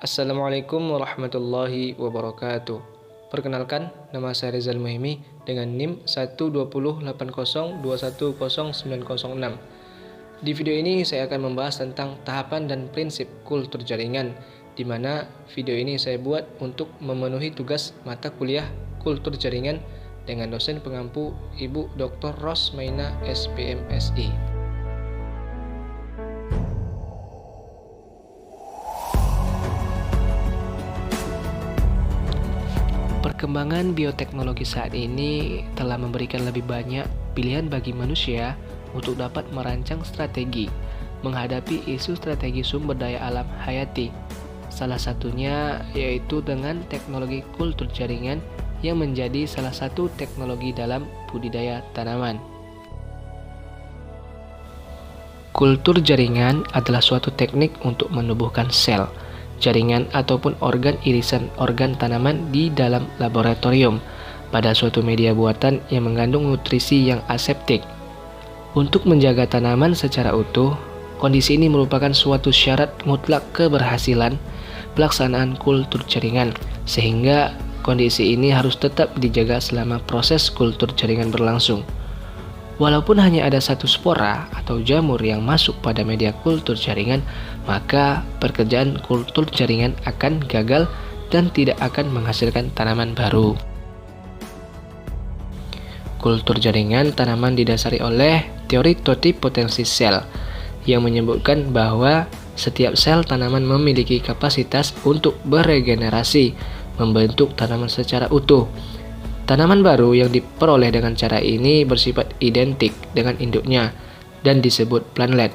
Assalamualaikum warahmatullahi wabarakatuh. Perkenalkan, nama saya Rizal Muhimi dengan NIM 12080210906. Di video ini saya akan membahas tentang tahapan dan prinsip kultur jaringan, di mana video ini saya buat untuk memenuhi tugas mata kuliah kultur jaringan dengan dosen pengampu Ibu Dr. Rosmaina SPMSI. Perkembangan bioteknologi saat ini telah memberikan lebih banyak pilihan bagi manusia untuk dapat merancang strategi menghadapi isu strategi sumber daya alam hayati. Salah satunya yaitu dengan teknologi kultur jaringan yang menjadi salah satu teknologi dalam budidaya tanaman. Kultur jaringan adalah suatu teknik untuk menumbuhkan sel, jaringan ataupun organ irisan organ tanaman di dalam laboratorium pada suatu media buatan yang mengandung nutrisi yang aseptik. Untuk menjaga tanaman secara utuh, kondisi ini merupakan suatu syarat mutlak keberhasilan pelaksanaan kultur jaringan, sehingga kondisi ini harus tetap dijaga selama proses kultur jaringan berlangsung. Walaupun hanya ada satu spora atau jamur yang masuk pada media kultur jaringan, maka pekerjaan kultur jaringan akan gagal dan tidak akan menghasilkan tanaman baru. Kultur jaringan tanaman didasari oleh teori totipotensi sel yang menyebutkan bahwa setiap sel tanaman memiliki kapasitas untuk beregenerasi, membentuk tanaman secara utuh. Tanaman baru yang diperoleh dengan cara ini bersifat identik dengan induknya dan disebut plantlet.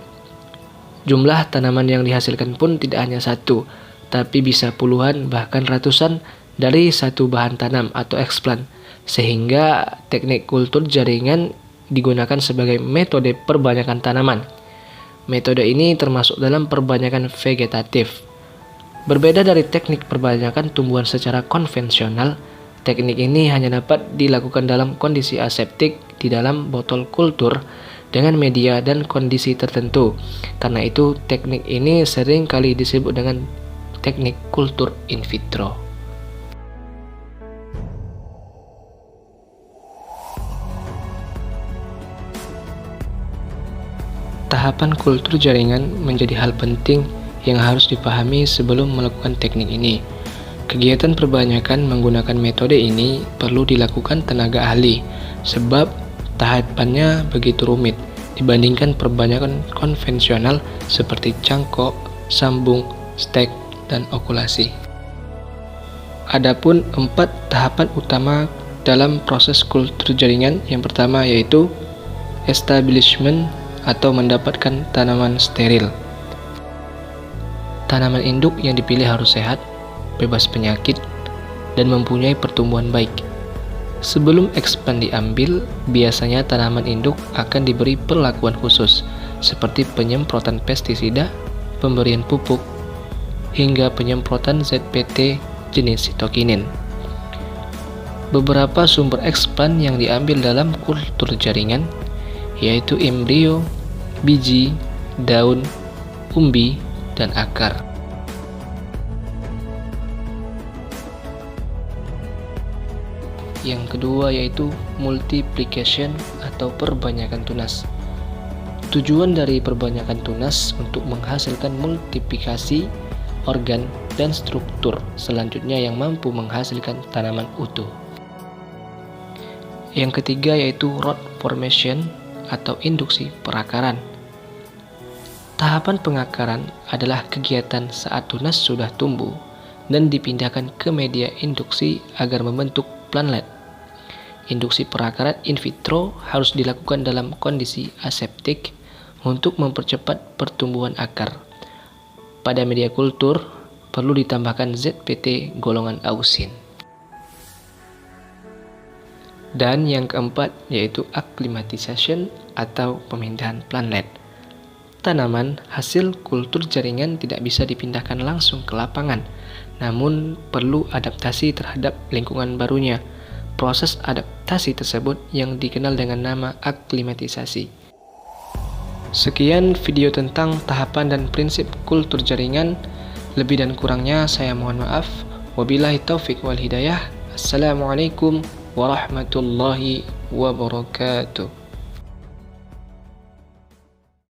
Jumlah tanaman yang dihasilkan pun tidak hanya satu, tapi bisa puluhan bahkan ratusan dari satu bahan tanam atau eksplan, sehingga teknik kultur jaringan digunakan sebagai metode perbanyakan tanaman. Metode ini termasuk dalam perbanyakan vegetatif. Berbeda dari teknik perbanyakan tumbuhan secara konvensional, teknik ini hanya dapat dilakukan dalam kondisi aseptik di dalam botol kultur dengan media dan kondisi tertentu. Karena itu, teknik ini sering kali disebut dengan teknik kultur in vitro. Tahapan kultur jaringan menjadi hal penting yang harus dipahami sebelum melakukan teknik ini. Kegiatan perbanyakan menggunakan metode ini perlu dilakukan tenaga ahli, sebab tahapannya begitu rumit dibandingkan perbanyakan konvensional seperti cangkok, sambung, stek, dan okulasi. Adapun 4 tahapan utama dalam proses kultur jaringan. Yang pertama yaitu establishment atau mendapatkan tanaman steril. Tanaman induk yang dipilih harus sehat, bebas penyakit, dan mempunyai pertumbuhan baik. Sebelum eksplan diambil, biasanya tanaman induk akan diberi perlakuan khusus, seperti penyemprotan pestisida, pemberian pupuk, hingga penyemprotan ZPT jenis sitokinin. Beberapa sumber eksplan yang diambil dalam kultur jaringan yaitu embrio, biji, daun, umbi, dan akar. Yang kedua yaitu multiplication atau perbanyakan tunas. Tujuan dari perbanyakan tunas untuk menghasilkan multiplikasi organ dan struktur selanjutnya yang mampu menghasilkan tanaman utuh. Yang ketiga yaitu root formation atau induksi perakaran. Tahapan pengakaran adalah kegiatan saat tunas sudah tumbuh dan dipindahkan ke media induksi agar membentuk plantlet. Induksi perakaran in vitro harus dilakukan dalam kondisi aseptik untuk mempercepat pertumbuhan akar. Pada media kultur perlu ditambahkan ZPT golongan ausin. Dan yang keempat yaitu acclimatization atau pemindahan plantlet. Tanaman hasil kultur jaringan tidak bisa dipindahkan langsung ke lapangan, namun perlu adaptasi terhadap lingkungan barunya. Proses adaptasi tersebut yang dikenal dengan nama akklimatisasi. Sekian video tentang tahapan dan prinsip kultur jaringan. Lebih dan kurangnya saya mohon maaf. Wabillahi taufik wal hidayah. Assalamualaikum warahmatullahi wabarakatuh.